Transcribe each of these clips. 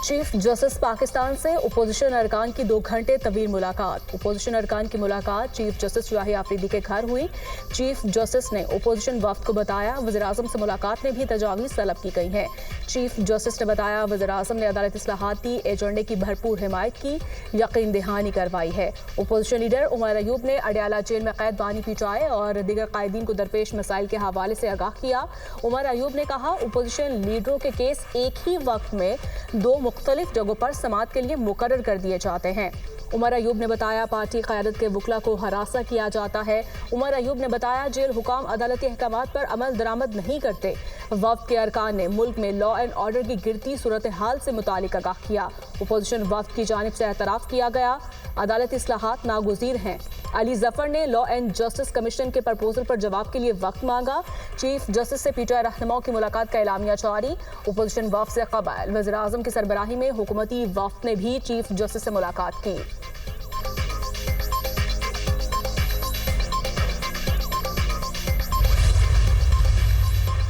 Chief justice Pakistan से opposition अरकान की 2 घंटे तवील मुलाकात। अपोजिशन अरकान की मुलाकात चीफ जस्टिस याही आफरीदी के घर हुई। चीफ जस्टिस ने अपोजिशन वफ्द को बताया वज़ीर-ए-आज़म से मुलाकात में भी तजावीज़ तलब की गई हैं। चीफ जस्टिस ने बताया वज़ीर-ए-आज़म ने अदालत इस्लाहाती एजेंडे की भरपूर हिमायत की, यकीन दहानी करवाई है। अपोजिशन लीडर उमर अयूब ने अडयाला जेल में कैद बानी पीटाए और दीगर कायदीन को दरपेश मसाइल के हवाले से आगाह किया। उमर अयूब ने कहा अपोजिशन लीडरों के केस एक ही वक्त में 2 मुख्तलिफ जगहों पर समाअत के लिए मुकर्रर कर दिए जाते हैं। उमर अयूब ने बताया पार्टी क़यादत के वकला को हरासा किया जाता है। उमर अयूब ने बताया जेल हुकाम अदालती अहकामात पर अमल दरामद नहीं करते। वफ्द के अरकान ने मुल्क में लॉ एंड ऑर्डर की गिरती सूरत हाल से मुतालिक आगाह किया। अपोजिशन वफ्द की जानिब से एतराफ़ किया गया अदालती इस्लाहात नागुज़ीर हैं। अली जफर ने लॉ एंड जस्टिस कमीशन के प्रपोजल पर जवाब के लिए वक्त मांगा। चीफ जस्टिस से पीटीआई रहनुमाओं की मुलाकात का एलामिया जारी। अपोजिशन वफ्द से कबल वज़ीर-ए-आज़म की सरबराही में हुकूमती वफ्द ने भी चीफ जस्टिस से मुलाकात की।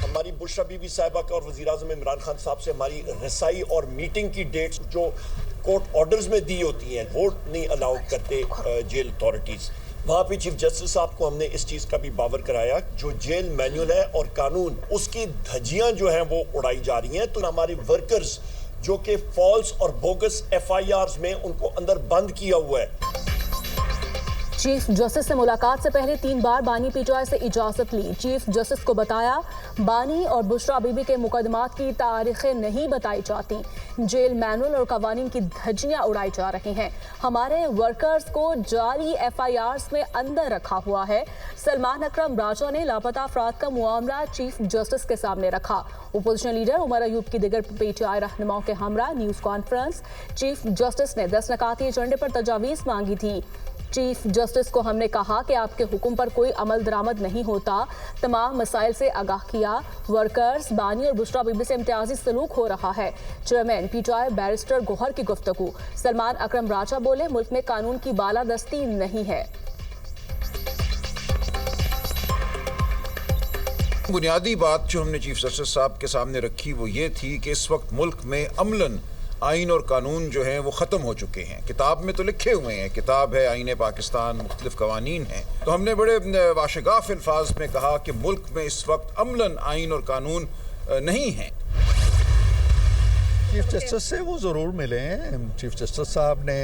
हमारी बुशरा बीबी साहिबा का और वज़ीर-ए-आज़म इमरान खान साहब से हमारी रसाई और मीटिंग की डेट्स जो कोर्ट ऑर्डर्स में दी होती हैं वो नहीं अलाउ करते जेल अथॉरिटीज़। वहाँ पे चीफ जस्टिस साहब को हमने इस चीज़ का भी बावर कराया जो जेल मैनुअल है और कानून उसकी धज्जियाँ जो हैं वो उड़ाई जा रही हैं। तो हमारे वर्कर्स जो कि फॉल्स और बोगस FIRs में उनको अंदर बंद किया हुआ है। चीफ जस्टिस से मुलाकात से पहले 3 बार बानी पीटीआई से इजाजत ली। चीफ जस्टिस को बताया बानी और बुशरा बीबी के मुकदमात की तारीखें नहीं बताई जाती। जेल मैनुअल और कवानीन की धज्जियां उड़ाई जा रही हैं। हमारे वर्कर्स को जाली FIRs में अंदर रखा हुआ है। सलमान अकरम राजा ने लापता अफराद का मामला चीफ जस्टिस के सामने रखा। अपोजिशन लीडर उमर अयूब की दिगर पीटीआई रहनुमाओं के हमरा न्यूज़ कॉन्फ्रेंस। चीफ जस्टिस ने 10 नकाती एजेंडे पर तजावीज़ मांगी थी। चीफ जस्टिस को हमने कहा कि आपके हुक्म पर कोई अमल दरामद नहीं होता। तमाम मसाइल से आगाह किया। वर्कर्स बानी और बुशरा बीबी से इम्तियाजी सलूक हो रहा है। चेयरमैन पीटीआई बैरिस्टर गोहर की गुफ्तगू। सलमान अकरम राजा बोले मुल्क में कानून की बालादस्ती नहीं है। बुनियादी बात जो हमने चीफ जस्टिस साहब के सामने रखी वो ये थी कि इस वक्त मुल्क में अमलन आइन और कानून जो हैं वो ख़त्म हो चुके हैं। किताब में तो लिखे हुए हैं, किताब है आइन पाकिस्तान, मुख्तलिफ कवानीन हैं। तो हमने बड़े वाशगाफ अल्फाज में कहा कि मुल्क में इस वक्त अमलन आइन और कानून नहीं हैं। चीफ जस्टिस से वो ज़रूर मिले हैं। चीफ जस्टिस साहब ने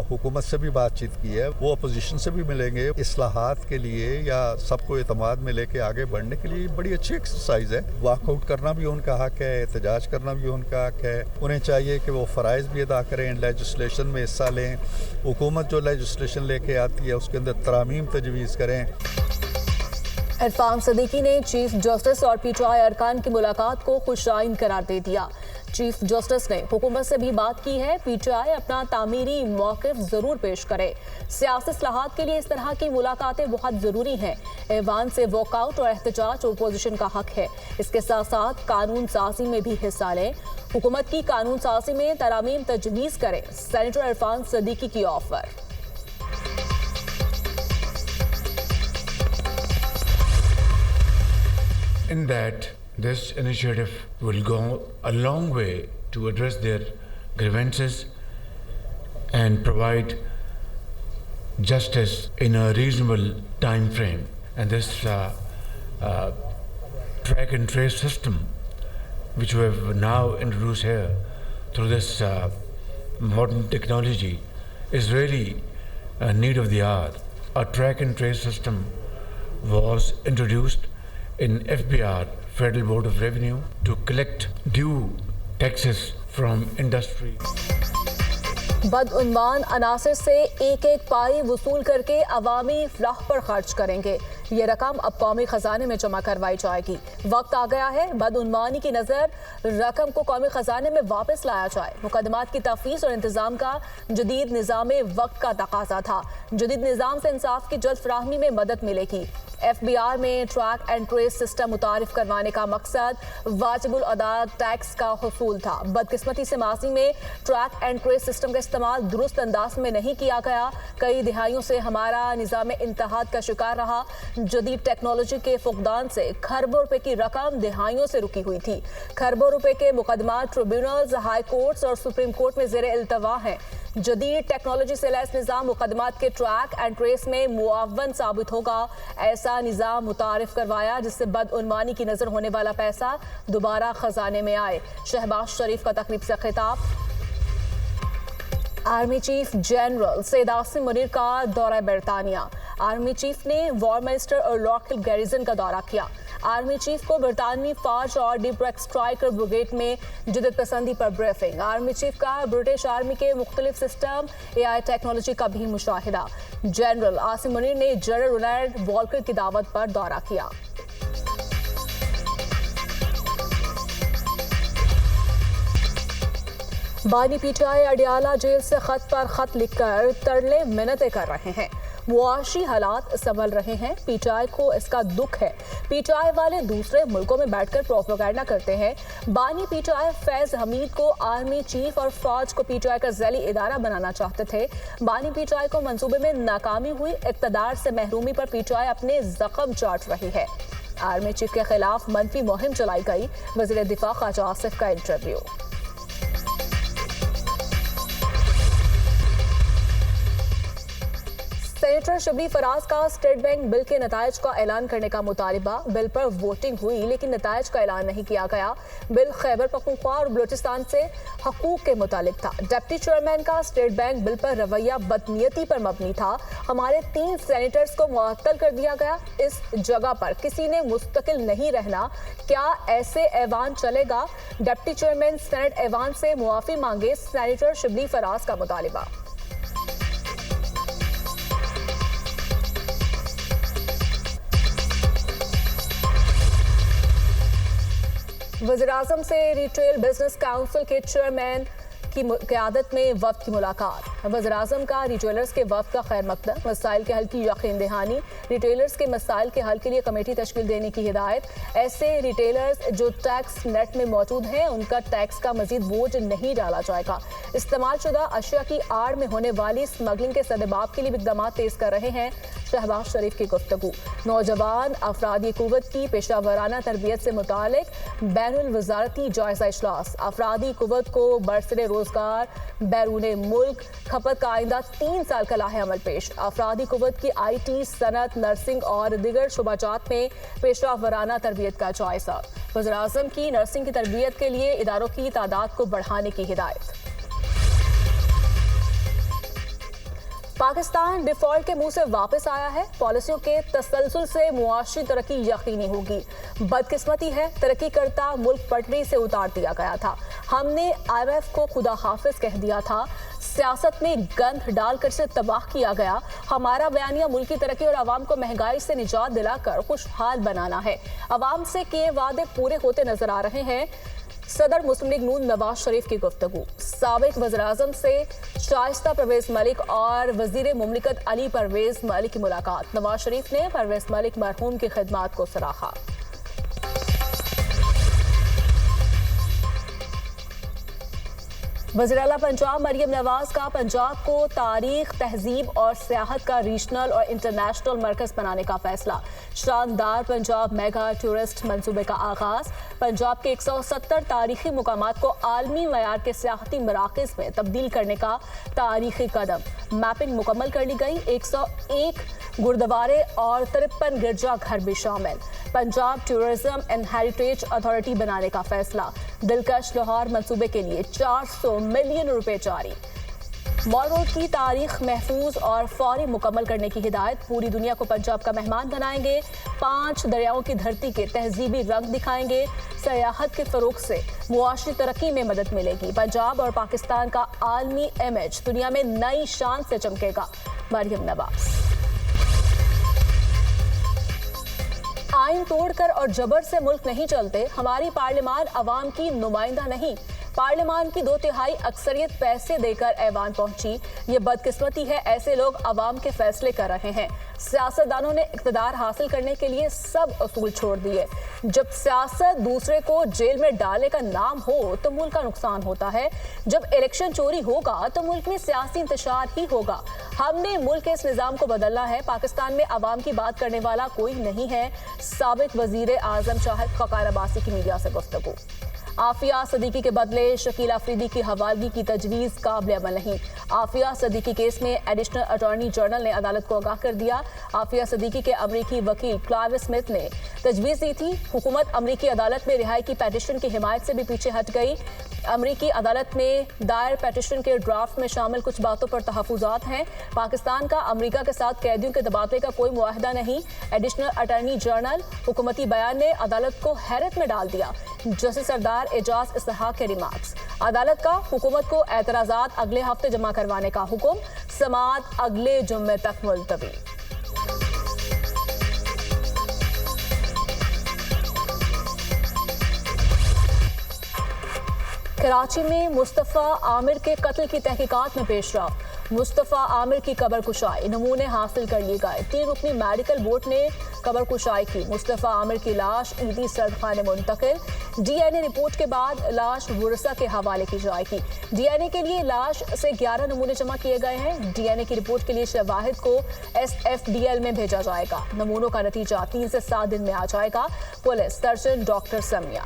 हुकूमत से भी बातचीत की है। वो अपोजिशन से भी मिलेंगे। इस्लाहात के लिए या सबको एतमाद में लेके आगे बढ़ने के लिए बड़ी अच्छी एक्सरसाइज है। वॉकआउट करना भी उनका हक है, एहतजाज करना भी उनका हक है। उन्हें चाहिए कि वो फ़राइज़ भी अदा करें, लेजिस्लेशन में हिस्सा लें। हुकूमत जो लेजिस्लेशन लेके आती है उसके अंदर तरामीम तजवीज़ करें। इरफान सदीकी ने चीफ जस्टिस और पीटीआई अरकान की मुलाकात को खुशाइन करार दे दिया। चीफ जस्टिस ने हुकूमत से भी बात की है। पीटीआई अपना तामीरी मौक़िफ़ ज़रूर पेश करे। सियासी इस्लाहात के लिए इस तरह की मुलाकातें बहुत ज़रूरी हैं। ऐवान से वॉकआउट और एहतजाज अपोजिशन का हक है। इसके साथ साथ कानून साजी में भी हिस्सा लें। हुकूमत की कानून साजी में तरामीम तजवीज़ करें। सेनेटर इरफान सदीकी की offer. In that, this initiative will go a long way to address their grievances and provide justice in a reasonable time frame. And this track and trace system, which we have now introduced here through this modern technology, is really a need of the hour. A track and trace system was introduced in FBR, Federal Board of Revenue, to collect due taxes from industry. बदउन्वान अनासर से एक एक पाई वसूल करके अवामी फलाह पर खर्च करेंगे। ये रकम अब कौमी खजाने में जमा करवाई जाएगी। वक्त आ गया है बदउन्वानी की नज़र रकम को कौमी खजाने में वापस लाया जाए। मुकदमात की तफवीज़ और इंतज़ाम का जदीद निज़ाम वक्त का तकाजा था। जदीद निज़ाम से इंसाफ की जल्द फराहमी में मदद मिलेगी। FBR में ट्रैक एंड ट्रेस सिस्टम मुतारिफ करवाने का मकसद वाजिबुल अदा टैक्स का हुसूल था। बदकिस्मती से माजी में ट्रैक एंड ट्रेस सिस्टम का इस्तेमाल दुरुस्त अंदाज में नहीं किया गया। कई दिहाइयों से हमारा निज़ाम इंतहाद का शिकार रहा। जदीद टेक्नोलॉजी के फुकदान से खरबों रुपए की रकम दिहाइयों से रुकी हुई थी। खरबों रुपए के मुकदमा ट्रिब्यूनल्स, हाई कोर्ट्स और सुप्रीम कोर्ट में जेर इल्तवा हैं। जदीद टेक्नोलॉजी से लैस निज़ाम मुकदमात के ट्रैक एंड ट्रेस में मुआवन साबित होगा। ऐसा निज़ाम मुतारिफ करवाया जिससे बदउनवानी की नजर होने वाला पैसा दोबारा खजाने में आए। शहबाज शरीफ का तकरीब से खिताब। Army chief general Syed Asim Munir का दौरा बरतानिया। आर्मी चीफ ने वॉर मिनिस्टर और लॉर्ड हिल गैरिजन का दौरा किया। आर्मी चीफ को बरतानवी फौज और डीप ब्रेक स्ट्राइकर ब्रिगेड में जदीद पसंदी पर ब्रीफिंग। आर्मी चीफ का ब्रिटिश आर्मी के मुख्तलिफ सिस्टम AI टेक्नोलॉजी का भी मुशाहिदा। जनरल आसिम मुनीर ने जनरल रोनाल्ड वॉल्कर की दावत पर दौरा किया। बानी PTI अडियाला जेल से खत पर खत लिखकर तरले मिन्नतें कर रहे हैं। मुआशी हालात संभल रहे हैं, PTI को इसका दुख है। PTI वाले दूसरे मुल्कों में बैठकर प्रोपेगेंडा करते हैं। बानी PTI फैज हमीद को आर्मी चीफ और फौज को PTI का ज़ैली इदारा बनाना चाहते थे। बानी PTI को मंसूबे में नाकामी हुई। इक़्तिदार से महरूमी पर PTI अपने जख्म चाट रही है। आर्मी चीफ के खिलाफ मनफी मुहिम चलाई गई। वज़ीर दिफा ख्वाजा आसिफ का इंटरव्यू। सेनेटर शबली फराज का स्टेट बैंक बिल के नतायज का ऐलान करने का मुतालिबा। बिल पर वोटिंग हुई लेकिन नतायज का ऐलान नहीं किया गया। बिल खैबर पख्तूनख्वा और बलूचिस्तान से हकूक के मुतालिक था। डिप्टी चेयरमैन का स्टेट बैंक बिल पर रवैया बदनीयती पर मबनी था। हमारे 3 सेनेटर्स को मुअत्तल कर दिया गया। इस जगह पर किसी ने मुस्तकिल नहीं रहना। क्या ऐसे ऐवान चलेगा? डिप्टी चेयरमैन सेनेट ऐवान से मुआफी मांगे। सेनेटर शबली फराज का मुतालिबा। वज़ीर-ए-आज़म से रिटेल बिजनेस काउंसिल के चेयरमैन की क़यादत में वफ़द की मुलाकात। वज़ीर-ए-आज़म का रिटेलर्स के वफ़द का खैर मकदम। मसाइल के हल की यकीन दहानी। रिटेलर्स के मसाइल के हल के लिए कमेटी तश्कील देने की हिदायत। ऐसे रिटेलर्स जो टैक्स नेट में मौजूद हैं उनका टैक्स का मजीद बोझ नहीं डाला जाएगा। इस्तेमाल शुदा अशिया की आड़ में होने वाली स्मगलिंग के सद्देबाब के लिए इक़दाम तेज कर रहे हैं। शहबाज शरीफ की गुफ्तगू। नौजवान अफरादी कुव्वत की पेशावराना तरबियत से मुतालिक बैनुल वज़ारती जायज़ा इजलास। अफरादी कुव्वत को बरसरे रोजगार, बैरूने मुल्क खपत का आइंदा 3 साल का लाहे अमल पेश। अफरादी कुव्वत की IT, सनत, नर्सिंग और दिगर शुबाजात में पेशावराना तरबियत का जायज़ा। वज़ीर-ए-आज़म की नर्सिंग की तरबियत के लिए इदारों की तादाद को बढ़ाने की हिदायत। पाकिस्तान डिफॉल्ट के मुंह से वापस आया है। पॉलिसियों के तसलसल से मुआशी तरक्की यकीनी होगी। बदकिस्मती है, तरक्की करता मुल्क पटरी से उतार दिया गया था। हमने IMF को खुदा हाफिज कह दिया था। सियासत में गंध डालकर से तबाह किया गया। हमारा बयानिया मुल्क की तरक्की और आवाम को महंगाई से निजात दिलाकर खुशहाल बनाना है। आवाम से किए वादे पूरे होते नजर आ रहे हैं। सदर मुस्लिम लीग नून नवाज शरीफ की गुफ्तगू। साबिक वज़ीर-ए-आज़म से शाइस्ता परवेज मलिक और वज़ीर मुमलिकत अली परवेज मलिक की मुलाकात। नवाज शरीफ ने परवेज मलिक मरहूम की खिदमात को सराहा। वज़ीर आला पंजाब मरियम नवाज का पंजाब को तारीख, तहजीब और सियाहत का रीजनल और इंटरनेशनल मरकज बनाने का फैसला। शानदार पंजाब मेगा टूरिस्ट मंसूबे का आगाज। पंजाब के 170 तारीखी मुकामात को आलमी मयार के सियाहती मराकज़ में तब्दील करने का तारीखी कदम। मैपिंग मुकम्मल कर ली गई। 101 गुरुद्वारे और 53 गिरजा घर भी शामिल। Punjab tourism and heritage authority बनाने का फैसला। दिलकश लाहौर मंसूबे के लिए 400 मिलियन रुपए जारी। मॉल रोड की तारीख महफूज और फौरी मुकम्मल करने की हिदायत। पूरी दुनिया को पंजाब का मेहमान बनाएंगे। 5 दरियाओं की धरती के तहजीबी रंग दिखाएंगे। सयाहत के फरोग से मुआशी तरक्की में मदद मिलेगी। पंजाब और पाकिस्तान का आलमी इमेज दुनिया में नई शान से चमकेगा। मरियम नवाज। आइन तोड़कर और जबर से मुल्क नहीं चलते। हमारी पार्लियामान अवाम की नुमाइंदा नहीं। पार्लियामान की 2/3 अक्सरियत पैसे देकर ऐवान पहुंची। ये बदकिस्मती है, ऐसे लोग अवाम के फैसले कर रहे हैं। सियासतदानों ने इक़्तिदार हासिल करने के लिए सब असूल छोड़ दिए। जब सियासत दूसरे को जेल में डालने का नाम हो तो मुल्क का नुकसान होता है। जब इलेक्शन चोरी होगा तो मुल्क में सियासी इंतशार ही होगा। हमने मुल्क के इस निज़ाम को बदलना है। पाकिस्तान में अवाम की बात करने वाला कोई नहीं है। साबिक वजीर आजम शाहिद खकार अब्बासी की मीडिया से गुफ्तगू। आफिया सदीकी के बदले शकील अफरीदी की हवालगी की तजवीज़ काबिल अमल नहीं। आफिया सदीकी केस में एडिशनल अटॉर्नी जनरल ने अदालत को आगाह कर दिया। आफिया सदीकी के अमरीकी वकील क्लाइव स्मिथ ने तजवीज़ दी थी। हुकूमत अमरीकी अदालत में रिहाई की पेटिशन की हिमायत से भी पीछे हट गई। अमरीकी अदालत में दायर पेटिशन के ड्राफ्ट में शामिल कुछ बातों पर तहफ़्फ़ुज़ात हैं। पाकिस्तान का अमरीका के साथ कैदियों के तबादले का कोई मुआहदा नहीं। एडिशनल अटॉर्नी जनरल हुकूमती बयान ने अदालत को हैरत में डाल दिया। जस्टिस सरदार एजाज इसहाक के रिमार्क्स। अदालत का हुकूमत को एतराज़ात अगले हफ्ते जमा करवाने का हुक्म। समाअत अगले जुम्मे तक मुलतवी। कराची में मुस्तफ़ा आमिर के कत्ल की तहकीकात में पेशरफ। मुस्तफ़ा आमिर की कब्र कुशाई, नमूने हासिल कर लिए गए। 3 रुकनी मेडिकल बोर्ड ने कब्र कुशाई की। मुस्तफ़ा आमिर की लाश ईदी सर्दखाने मुंतकिल। DNA रिपोर्ट के बाद लाश वुरसा के हवाले की जाएगी। DNA के लिए लाश से 11 नमूने जमा किए गए हैं। DNA की रिपोर्ट के लिए शवाहिद को SFDL में भेजा जाएगा। नमूनों का नतीजा 3 से 7 दिन में आ जाएगा। Police surgeon doctor Samiya.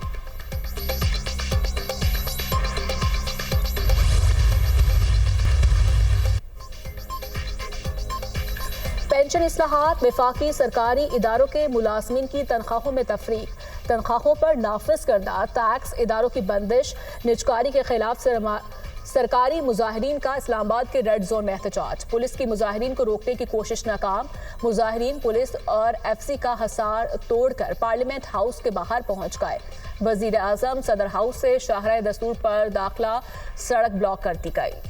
Pension इस्लाहात, वफाकी सरकारी इदारों के मुलाजमीन की तनख्वाहों में तफरीक, तनख्वाहों पर नाफिज करदा टैक्स, इदारों की बंदिश, निजकारी के खिलाफ सरकारी मुजाहिरीन का इस्लामाबाद के रेड जोन में एहतजाज। पुलिस की मुजाहिरीन को रोकने की कोशिश नाकाम। मुजाहिरीन पुलिस और FC का हसार तोड़कर पार्लियामेंट हाउस के बाहर पहुंच गए। वजीर आजम सदर हाउस से शाहराह दस्तूर पर दाखिला सड़क ब्लॉक कर दी गई।